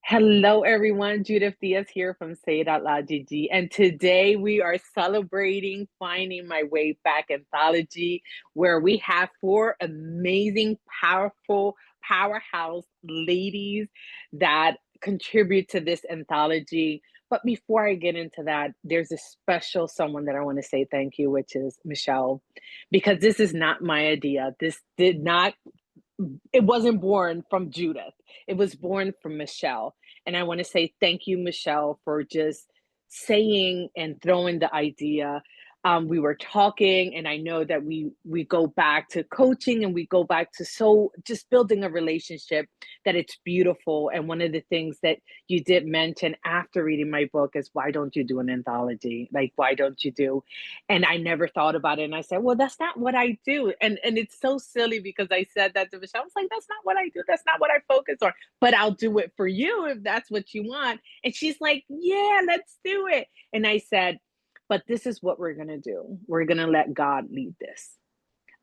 Hello, everyone. Judith Diaz here from Say It Out Loud GG. And today we are celebrating Finding My Way Back Anthology, where we have four amazing, powerful, powerhouse ladies that contribute to this anthology. But before I get into that, there's a special someone that I want to say thank you, which is Michelle, because this is not my idea. It wasn't born from Judith. It was born from Michelle. And I want to say thank you, Michelle, for just saying and throwing the idea. We were talking, and I know that we go back to coaching and we go back to so just building a relationship that it's beautiful. And one of the things that you did mention after reading my book is why don't you do an anthology? Like, why don't you do? And I never thought about it. And I said, well, that's not what I do. And it's so silly because I said that to Michelle. I was like, that's not what I do. That's not what I focus on. But I'll do it for you if that's what you want. And she's like, yeah, let's do it. And I said, but this is what we're going to do. We're going to let God lead this.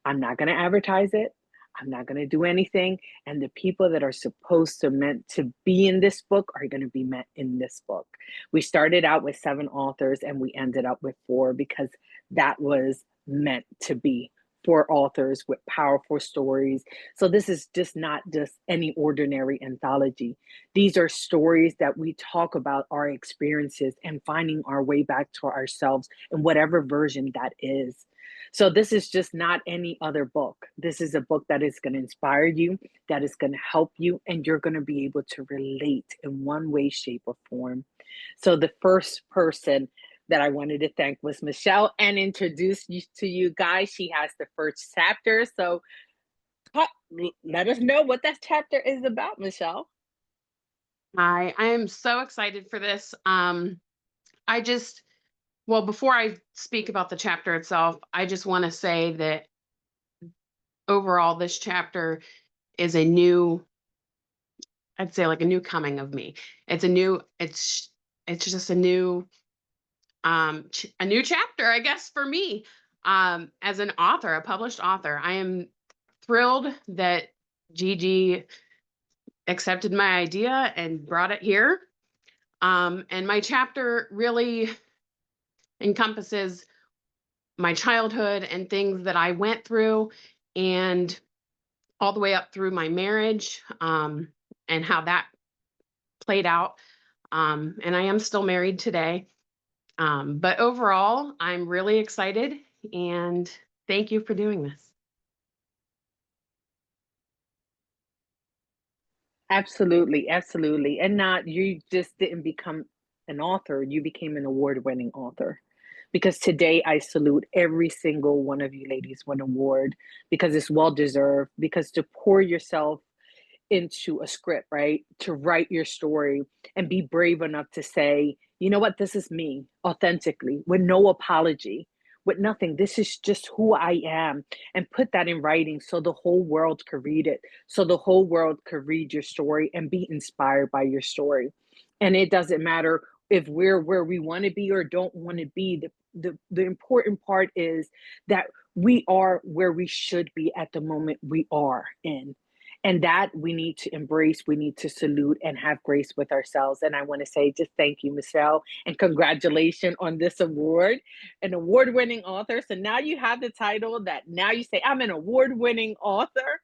I'm not going to advertise it. I'm not going to do anything. And the people that are supposed to meant to be in this book are going to be met in this book. We started out with 7 authors and we ended up with 4 because that was meant to be. 4 authors with powerful stories. So this is just not just any ordinary anthology. These are stories that we talk about our experiences and finding our way back to ourselves in whatever version that is. So this is just not any other book. This is a book that is going to inspire you, that is going to help you, and you're going to be able to relate in one way, shape, or form. So the first person that I wanted to thank was Michelle and introduce you to you guys. She has the first chapter. So let us know what that chapter is about, Michelle. I am so excited for this. I just, well, before I speak about the chapter itself, I just want to say that overall, this chapter is a new, I'd say like a new coming of me. It's just a new chapter, I guess, for me. As an author, a published author, I am thrilled that Gigi accepted my idea and brought it here. And my chapter really encompasses my childhood and things that I went through, and all the way up through my marriage, and how that played out. And I am still married today. But overall, I'm really excited, and thank you for doing this. Absolutely, absolutely. And not you just didn't become an author, you became an award-winning author. Because today I salute every single one of you ladies with an award because it's well deserved. Because to pour yourself into a script, right? To write your story and be brave enough to say, you know what, this is me authentically, with no apology, with nothing. This is just who I am. And put that in writing so the whole world could read it, so the whole world could read your story and be inspired by your story. And it doesn't matter if we're where we want to be or don't want to be. The important part is that we are where we should be at the moment we are in, and that we need to embrace, we need to salute and have grace with ourselves. And I want to say just thank you, Michelle, and congratulations on this award, an award-winning author. So now you have the title that now you say I'm an award-winning author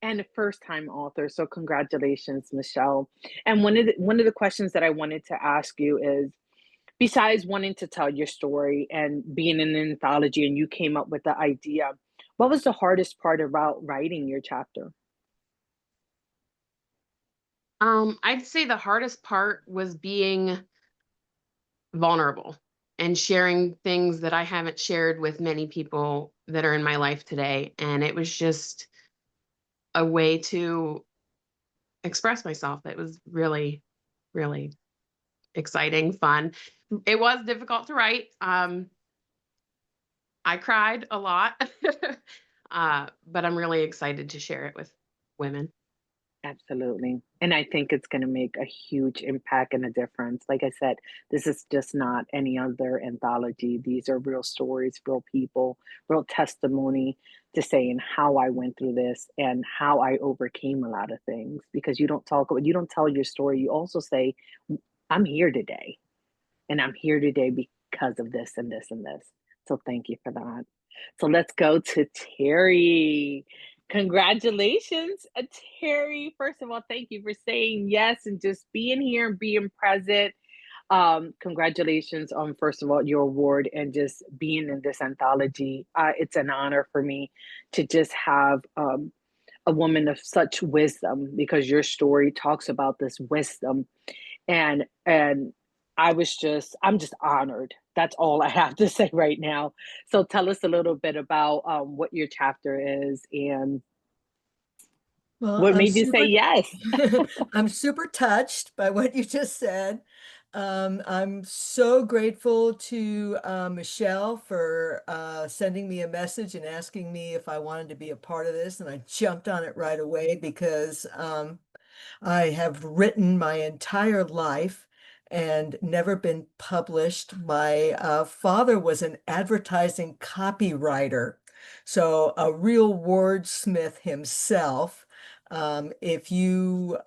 and a first-time author. So congratulations, Michelle. And one of the questions that I wanted to ask you is, besides wanting to tell your story and being in an anthology and you came up with the idea, what was the hardest part about writing your chapter? I'd say the hardest part was being vulnerable and sharing things that I haven't shared with many people that are in my life today. And it was just a way to express myself. It was really, really exciting, fun. It was difficult to write. I cried a lot, but I'm really excited to share it with women. Absolutely. And I think it's going to make a huge impact and a difference. Like I said, this is just not any other anthology. These are real stories, real people, real testimony to saying how I went through this and how I overcame a lot of things. Because you don't tell your story. You also say, I'm here today, and I'm here today because of this and this and this. So thank you for that. So let's go to Terry. Congratulations, Terry. First of all, thank you for saying yes and just being here and being present. Congratulations on, first of all, your award and just being in this anthology. It's an honor for me to just have a woman of such wisdom, because your story talks about this wisdom, and I'm just honored. That's all I have to say right now. So tell us a little bit about what your chapter is and Well, what I'm made you say super yes. I'm super touched by what you just said. I'm so grateful to Michelle for sending me a message and asking me if I wanted to be a part of this, and I jumped on it right away because I have written my entire life and never been published. My father was an advertising copywriter, so a real wordsmith himself. If you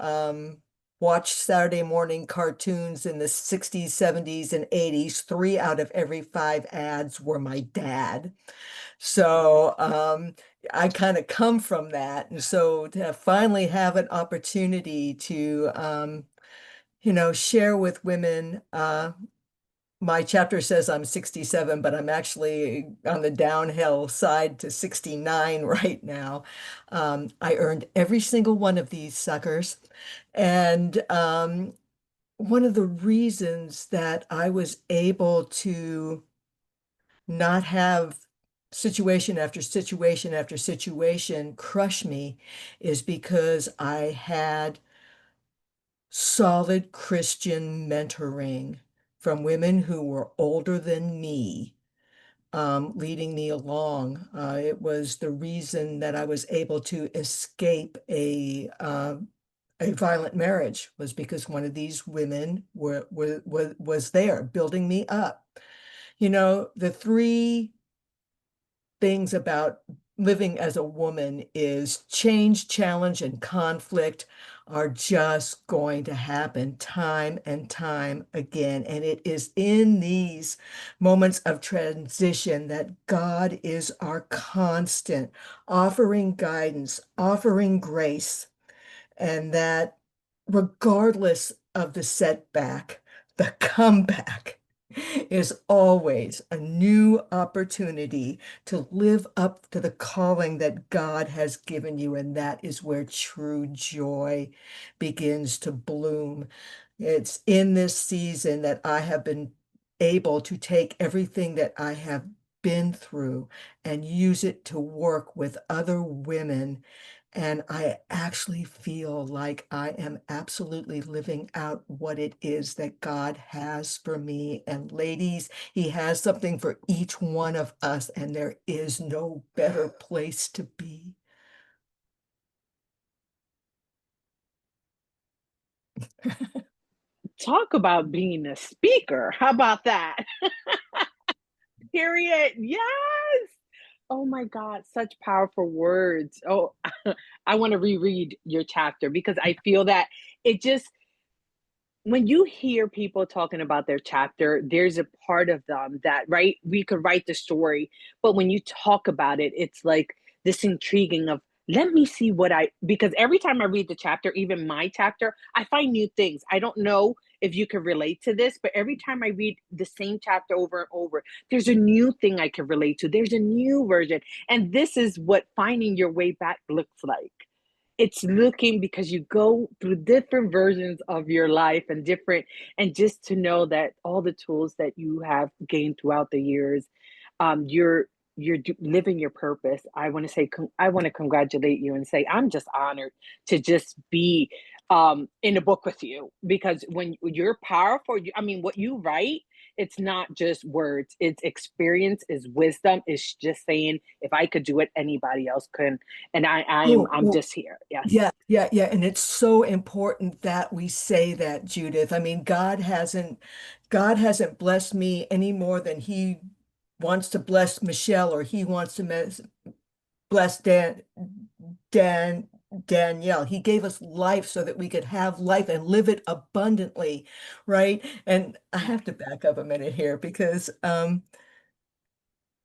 watched Saturday morning cartoons in the 60s, 70s, and 80s, three out of every five ads were my dad. So I kind of come from that. And so to finally have an opportunity to, share with women, my chapter says I'm 67, but I'm actually on the downhill side to 69 right now. I earned every single one of these suckers. And one of the reasons that I was able to not have situation after situation after situation crush me is because I had solid Christian mentoring from women who were older than me, leading me along. It was the reason that I was able to escape a violent marriage, was because one of these women was there building me up. The three things about living as a woman is change, challenge, and conflict are just going to happen time and time again. And it is in these moments of transition that God is our constant, offering guidance, offering grace, and that regardless of the setback, the comeback is always a new opportunity to live up to the calling that God has given you. And that is where true joy begins to bloom. It's in this season that I have been able to take everything that I have been through and use it to work with other women, and I actually feel like I am absolutely living out what it is that God has for me. And ladies, He has something for each one of us, and there is no better place to be. Talk about being a speaker. How about that? Period. Yes. Oh my God, such powerful words. Oh, I want to reread your chapter because I feel that it just, when you hear people talking about their chapter, there's a part of them that, right, we could write the story, but when you talk about it, it's like this intriguing of, let me see what because every time I read the chapter, even my chapter, I find new things. I don't know if you can relate to this, but every time I read the same chapter over and over, there's a new thing I can relate to. There's a new version. And this is what finding your way back looks like. It's looking, because you go through different versions of your life and different, and just to know that all the tools that you have gained throughout the years, you're living your purpose. I want to say, I want to congratulate you and say I'm just honored to just be in a book with you, because when you're powerful, I mean, what you write it's not just words, it's experience, is wisdom, is just saying, if I could do it, anybody else could. And Oh, I'm well, just here. Yes. yeah, yeah, yeah. And it's so important that we say that, Judith. I mean, God hasn't blessed me any more than he wants to bless Michelle, or he wants to bless Dan, Danielle. He gave us life so that we could have life and live it abundantly, right? And I Yeah. have to back up a minute here because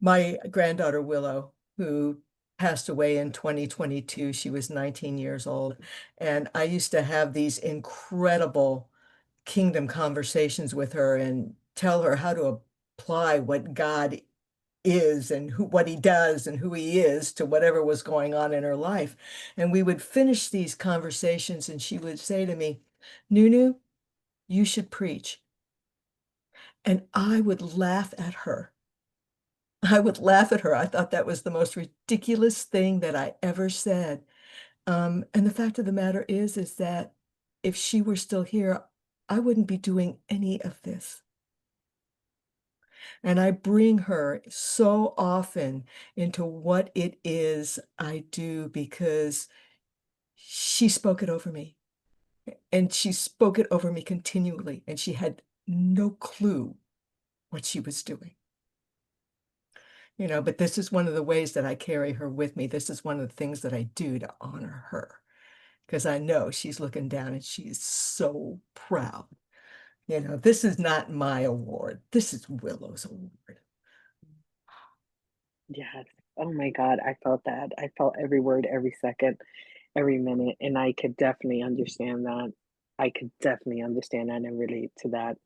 my granddaughter Willow, who passed away in 2022, she was 19 years old. And I used to have these incredible kingdom conversations with her and tell her how to apply what God is and what he does and who he is to whatever was going on in her life. And we would finish these conversations and she would say to me, Nunu, you should preach. And I would laugh at her. I would laugh at her. I thought that was the most ridiculous thing that I ever said. And the fact of the matter is that if she were still here, I wouldn't be doing any of this. And I bring her so often into what it is I do because she spoke it over me. And she spoke it over me continually. And she had no clue what she was doing. But this is one of the ways that I carry her with me. This is one of the things that I do to honor her because I know she's looking down and she's so proud. This is not my award. This is Willow's award. Yes. Oh my God, I felt that. I felt every word, every second, every minute, and I could definitely understand that. I could definitely understand that and relate to that.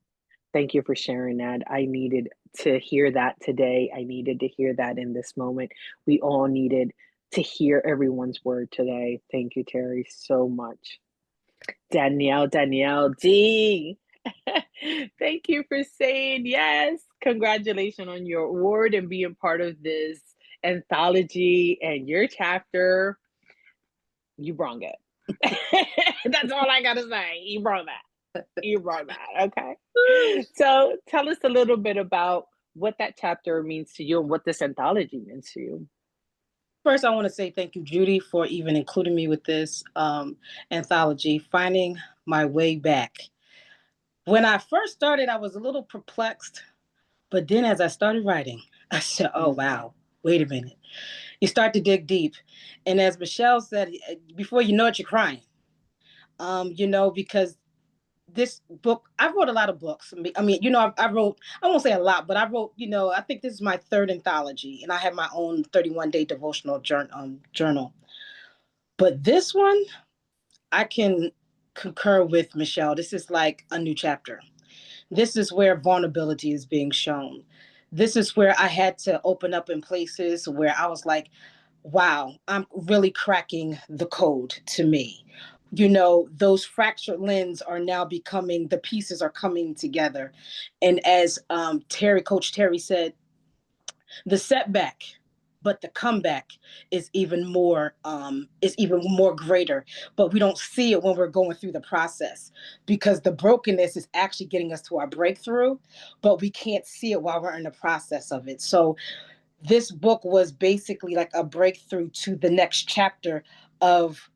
Thank you for sharing that. I needed to hear that today. I needed to hear that in this moment. We all needed to hear everyone's word today. Thank you, Terry, so much. Danielle D. Thank you for saying yes. Congratulations on your award and being part of this anthology and your chapter. You brung it. That's all I gotta say. You brought that. You brought that. Okay. So tell us a little bit about what that chapter means to you and what this anthology means to you. First, I want to say thank you, Judy, for even including me with this anthology, Finding My Way Back. When I first started, I was a little perplexed, but then as I started writing, I said, oh, wow, wait a minute. You start to dig deep. And as Michelle said, before you know it, you're crying, because this book, I wrote a lot of books. I mean, I wrote, I won't say a lot, but I wrote, I think this is my third anthology, and I have my own 31-day devotional journal. But this one, I can concur with Michelle. This is like a new chapter. This is where vulnerability is being shown. This is where I had to open up in places where I was like, wow, I'm really cracking the code to me. Those fractured lenses are now becoming, the pieces are coming together. And as Coach Terry said, the setback, but the comeback is even more greater, but we don't see it when we're going through the process, because the brokenness is actually getting us to our breakthrough, but we can't see it while we're in the process of it. So this book was basically like a breakthrough to the next chapter of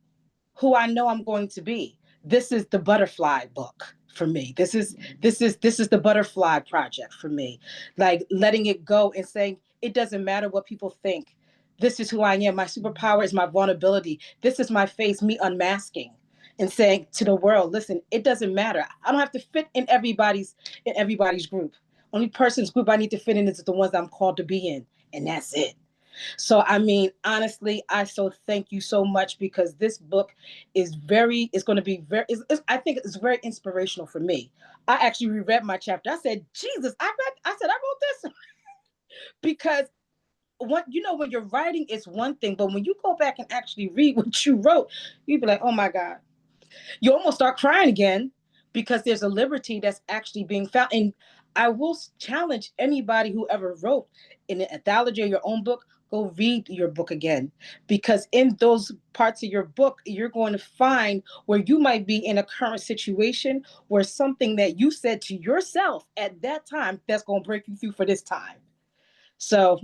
who I know I'm going to be. This is the butterfly book for me. This is the butterfly project for me. Like letting it go and saying, it doesn't matter what people think. This is who I am. My superpower is my vulnerability. This is my face, me unmasking and saying to the world, listen, it doesn't matter. I don't have to fit in everybody's group. Only person's group I need to fit in is the ones I'm called to be in. And that's it. So, I mean, honestly, I so thank you so much, because this book is going to be I think it's very inspirational for me. I actually reread my chapter. I said, Jesus, I wrote this because when you're writing, it's one thing, but when you go back and actually read what you wrote, you'd be like, oh my God, you almost start crying again, because there's a liberty that's actually being found. And I will challenge anybody who ever wrote in an anthology or your own book, go read your book again, because in those parts of your book, you're going to find where you might be in a current situation where something that you said to yourself at that time that's going to break you through for this time. So,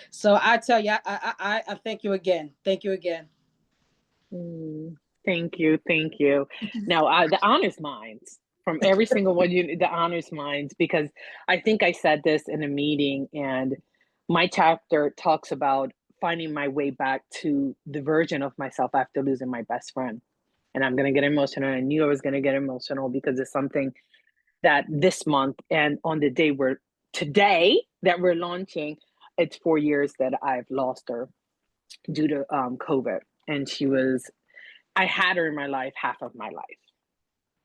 so I tell you, I thank you again. Thank you again. Mm, thank you, thank you. Now, the honors minds from every single one, the honors minds, because I think I said this in a meeting, and my chapter talks about finding my way back to the version of myself after losing my best friend. And I'm going to get emotional. I knew I was going to get emotional because it's something that this month and on the day today that we're launching, it's 4 years that I've lost her due to COVID. And I had her in my life half of my life.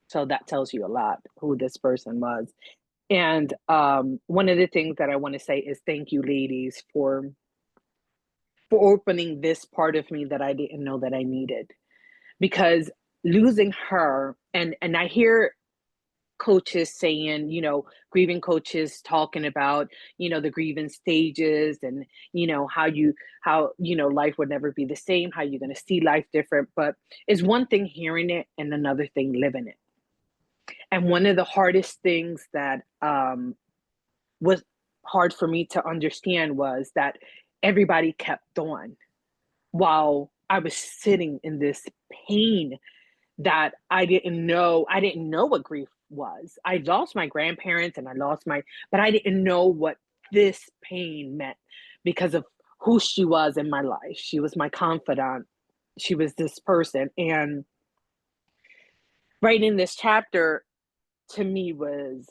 So that tells you a lot who this person was. And one of the things that I want to say is thank you, ladies, for opening this part of me that I didn't know that I needed. Because losing her, and I hear coaches saying, grieving coaches talking about, the grieving stages, and, how life would never be the same, how you're going to see life different. But it's one thing hearing it and another thing living it. And one of the hardest things that was hard for me to understand was that everybody kept on while I was sitting in this pain that I didn't know. I didn't know what grief was. I lost my grandparents and but I didn't know what this pain meant because of who she was in my life. She was my confidant. She was this person. And writing this chapter to me was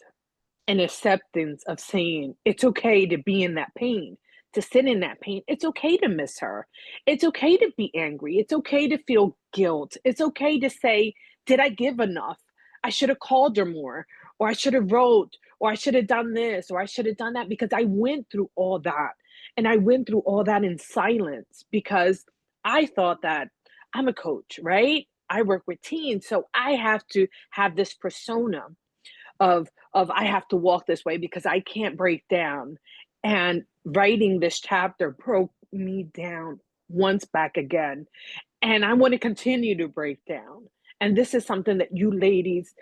an acceptance of saying it's okay to be in that pain, to sit in that pain. It's okay to miss her. It's okay to be angry. It's okay to feel guilt. It's okay to say, did I give enough? I should have called her more, or I should have wrote, or I should have done this, or I should have done that, because I went through all that. And I went through all that in silence because I thought that I'm a coach, right? I work with teens, so I have to have this persona of I have to walk this way because I can't break down. And writing this chapter broke me down once back again. And I want to continue to break down. And this is something that you ladies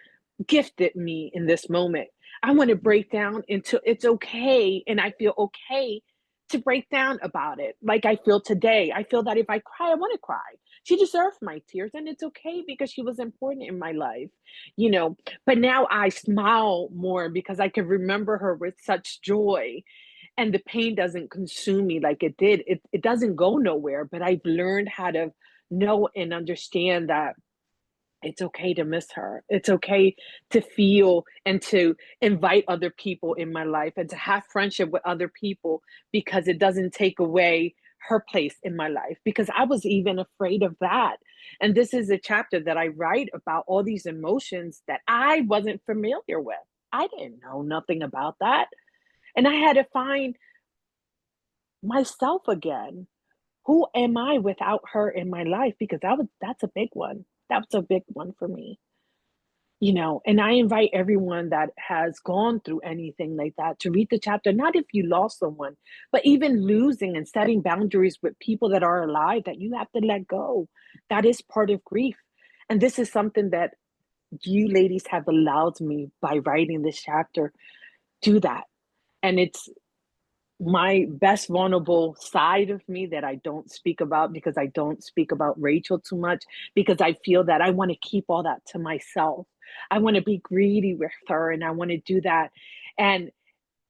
gifted me in this moment. I want to break down into it's okay. And I feel okay to break down about it. Like I feel today. I feel that if I cry, I want to cry. She deserved my tears, and it's okay because she was important in my life, you know. But now I smile more because I can remember her with such joy, and the pain doesn't consume me like it did. It doesn't go nowhere, but I've learned how to know and understand that it's okay to miss her. It's okay to feel and to invite other people in my life and to have friendship with other people, because it doesn't take away her place in my life, because I was even afraid of that. And this is a chapter that I write about all these emotions that I wasn't familiar with. I didn't know nothing about that. And I had to find myself again. Who am I without her in my life? Because that's a big one. That's a big one for me. And I invite everyone that has gone through anything like that to read the chapter, not if you lost someone, but even losing and setting boundaries with people that are alive that you have to let go. That is part of grief. And this is something that you ladies have allowed me by writing this chapter do that. And it's my best vulnerable side of me that I don't speak about, because I don't speak about Rachel too much, because I feel that I want to keep all that to myself. I want to be greedy with her, and I want to do that. And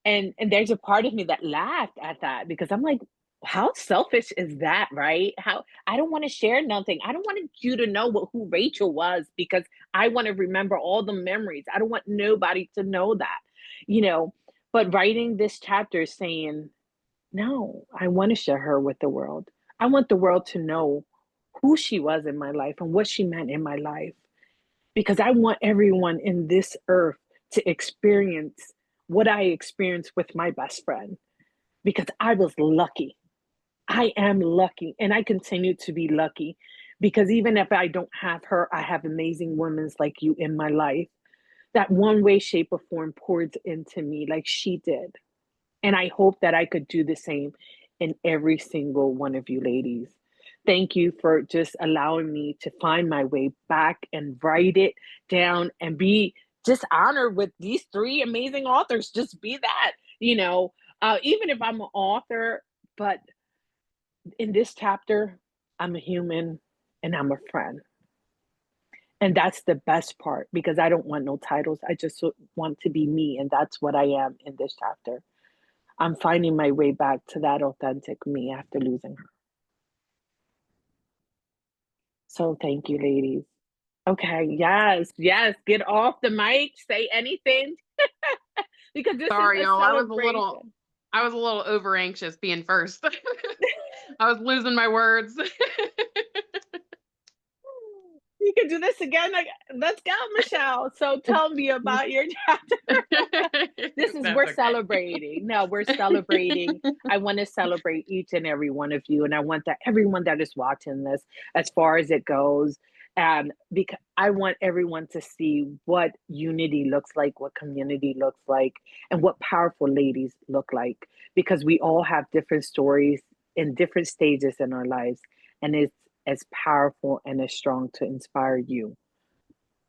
and there's a part of me that laughed at that, because I'm like, how selfish is that, right? How I don't want to share nothing. I don't want you to know who Rachel was, because I want to remember all the memories. I don't want nobody to know that, you know. But writing this chapter is saying, no, I want to share her with the world. I want the world to know who she was in my life and what she meant in my life, because I want everyone in this earth to experience what I experienced with my best friend, because I was lucky. I am lucky, and I continue to be lucky, because even if I don't have her, I have amazing women like you in my life that one way, shape, or form pours into me like she did. And I hope that I could do the same in every single one of you ladies. Thank you for just allowing me to find my way back and write it down and be just honored with these three amazing authors. Just be that, even if I'm an author, but in this chapter, I'm a human and I'm a friend. And that's the best part because I don't want no titles. I just want to be me. And that's what I am in this chapter. I'm finding my way back to that authentic me after losing her. So thank you, ladies. Okay, yes, yes. Get off the mic, say anything. Because this is Sorry, a y'all. celebration. I was a little over anxious being first. I was losing my words. You can do this again. Let's go, Michelle. So tell me about your chapter. We're Okay. celebrating. No, we're celebrating. I want to celebrate each and every one of you. And I want that everyone that is watching this, as far as it goes, because I want everyone to see what unity looks like, what community looks like, and what powerful ladies look like, because we all have different stories in different stages in our lives. And it's as powerful and as strong to inspire you.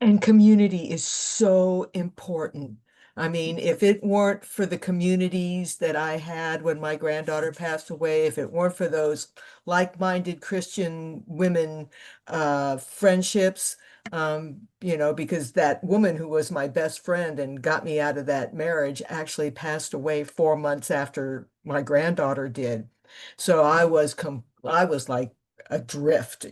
And community is so important. I mean, if it weren't for the communities that I had when my granddaughter passed away, if it weren't for those like-minded Christian women friendships, because that woman who was my best friend and got me out of that marriage actually passed away 4 months after my granddaughter did. So I was like adrift,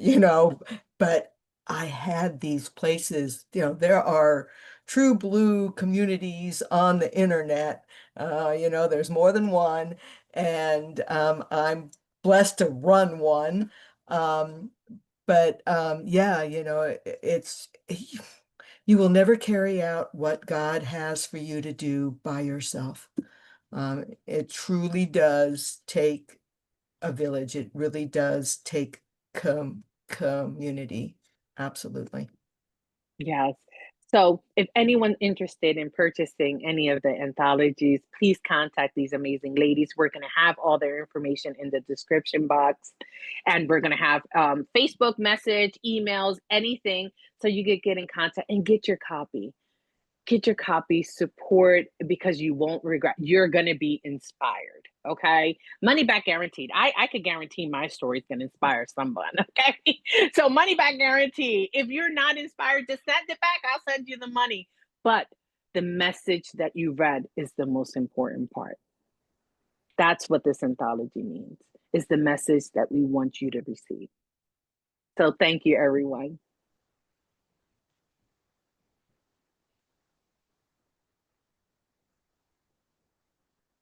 but I had these places, there are true blue communities on the internet. There's more than one, and I'm blessed to run one. Um, but yeah, it's you will never carry out what God has for you to do by yourself. It truly does take a village. It really does take community. Absolutely. Yes. So if anyone's interested in purchasing any of the anthologies, please contact these amazing ladies. We're going to have all their information in the description box. And we're going to have Facebook message, emails, anything. So you could get in contact and get your copy. Get your copy, support, because you won't regret. You're going to be inspired. Okay. Money back guaranteed. I could guarantee my story is going to inspire someone. Okay. So money back guarantee. If you're not inspired, just send it back. I'll send you the money. But the message that you read is the most important part. That's what this anthology means, is the message that we want you to receive. So thank you, everyone.